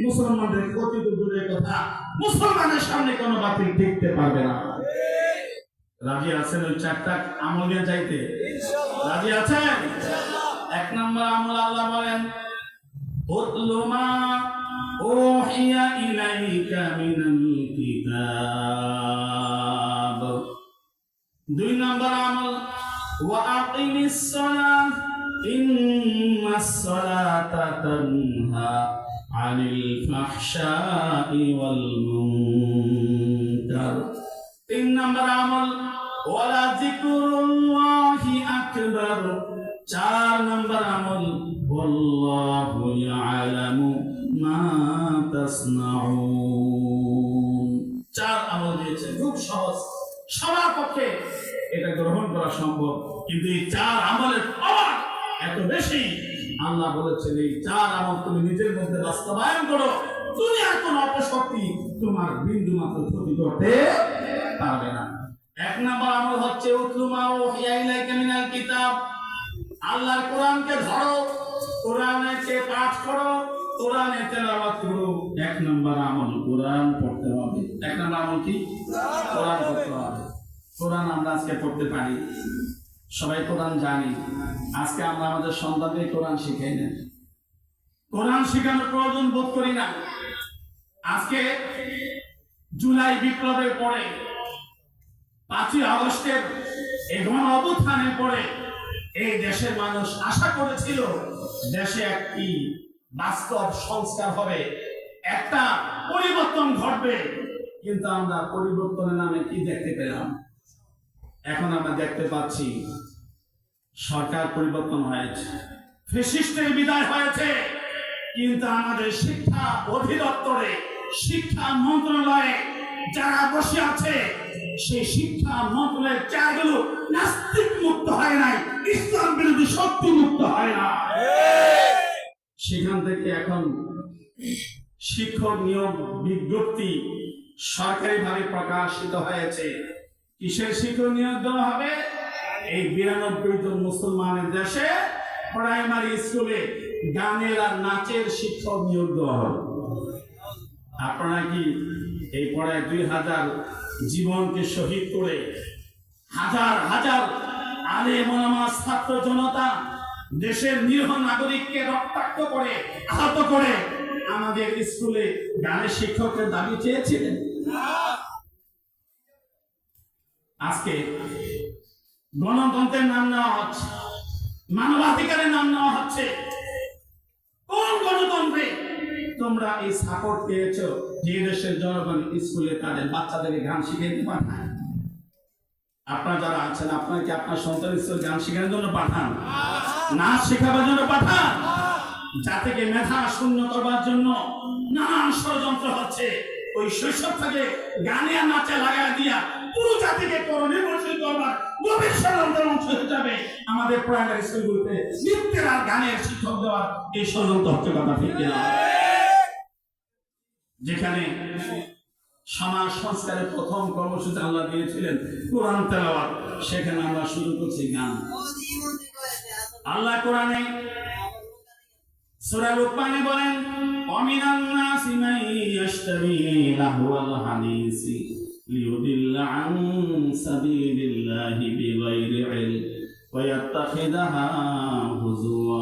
মুসলমানদের ক্ষতি তো দূরের কথা, মুসলমানের সামনে কোনো বাতিল টিকতে পারবে না। রাজি আছেন ওই চারটা আমল নিয়ে যাইতে? রাজি আছেন? এক নম্বর আমল আল্লাহ বলেন উতলু মা উহিয়া ইলাইকা মিনাল কিতাব। দুই নম্বর আমল ওয়া আকিমিস সালাত ইন্নাস সালাতা তানহা আনিল ফাহশাই ওয়াল মুনকার। তিন নম্বর আমল ওয়ালা যিকরুল্লাহি আকবার। চার নম্বর আমল আল্লাহু ইয়ালামু মা তাসনাউন। চার আমল দিয়েছে, খুব সহজ, সবার পক্ষে এটা গ্রহণ করা সম্ভব, কিন্তু এই চার আমলের পাওয়ার এত বেশি। আল্লাহ বলেছেন এই চার আমল তুমি নিজের মধ্যে বাস্তবায়ন করো, দুনিয়ার কোন অপশক্তি তোমার বিন্দু মাত্র ক্ষতি করতে পারবে না। এক নম্বর আমল হচ্ছে উতলু মা উহিয়া ইলাইকা মিনাল কিতাব। আল্লাহর কোরআনকে ধরো, কোরআনকে পাঠ করো, কোরআনে তেলাওয়াত করো। এক নম্বর আমল কোরআন পড়তে হবে। এক নম্বর আমল কি? কোরআন পড়তে হবে। কোরআন আমরা আজকে পড়তে পারি, সবাই কোরআন জানি, আজকে আমরা আমাদের সন্তানদের কোরআন শিখাই না, কোরআন শেখানোর প্রয়োজন বোধ করি না। আজকে জুলাই বিপ্লবের পরে 5ই আগস্টের এই গণ অভ্যুত্থানের পরে এই দেশের মানুষ আশা করেছিল দেশে একটি বাস্তব সংস্কার হবে, একটা পরিবর্তন ঘটবে, কিন্তু আমরা পরিবর্তনের নামে কি দেখতে পেলাম? এখন আমরা দেখতে পাচ্ছি সরকার পরিবর্তন হয়েছে, ফ্যাসিস্টের বিদায় হয়েছে, কিন্তু আমাদের শিক্ষা অধিদপ্তরে, শিক্ষা মন্ত্রণালয়ে যারা বসে আছে সেই শিক্ষা মন্ত্রণালয়ের চেয়ারগুলো নাস্তিক মুক্ত হয় নাই, ইসলাম বিরোধী শক্তি মুক্ত হয় না। সেখান থেকে এখন শিক্ষক নিয়োগ বিজ্ঞপ্তি সরকারিভাবে প্রকাশিত হয়েছে। কিসের শিক্ষক নিয়োগ দেওয়া হবে? এই 92 জন মুসলমানের দেশে প্রাইমারি স্কুলে গানের আর নাচের শিক্ষক নিয়োগ দেওয়া হবে। আপনারা কি এই পড়ায় 2000 জীবনকে শহীদ করে হাজার হাজার আলেম ওলামা ছাত্র জনতা দেশের নিরীহ নাগরিককে রক্তাক্ত করে আহত করে আমাদের স্কুলে গানের শিক্ষকের দাবি চেয়েছিলেন? আজকে গণতন্ত্রের নাম নেওয়া হচ্ছে, মানবাধিকারের নাম নেওয়া হচ্ছে। কোন গণতন্ত্রে তোমরা এই সাপোর্ট পেয়েছো যে দেশের জনগণ স্কুলে তাদের বাচ্চাদেরকে গান শিখাইতে পাঠায়? আপনারা যারা আছেন, আপনারা কি আপনার সন্তান স্কুলে গান শেখানোর জন্য পাঠান? নাচ শেখাবার জন্য পাঠান? জাতিকে মেধা শূন্য করবার জন্য নানান ষড়যন্ত্র হচ্ছে। ওই শৈশব থেকে গানে আর নাচে লাগাই দিয়া পুরো জাতিকে পরনির্ভরশীল করবার গভীর ষড়যন্ত্রের অংশ হয়ে যাবে আমাদের প্রাইমারি স্কুলগুলোতে নৃত্যের আর গানের শিক্ষক দেওয়ার এই ষড়যন্ত্র হচ্ছে। কথা ঠিক কিনা? যেখানে সমাজ সংস্কারের প্রথম কর্মসূচি আল্লাহ দিয়েছিলেন কোরআন তেলাওয়াত, সেখানে আমরা শুরু করছি গান। আল্লাহ কোরআনে সূরা লুকমানে বলেন ওয়ামিনান নাসি মান ইয়াশতারি লাহওয়াল হাদিসি লিয়ুদিল্লা আন সাবিলিল্লাহি বিগাইরি ইলম ওয়া ইয়াত্তাখিযাহা হুজুয়া।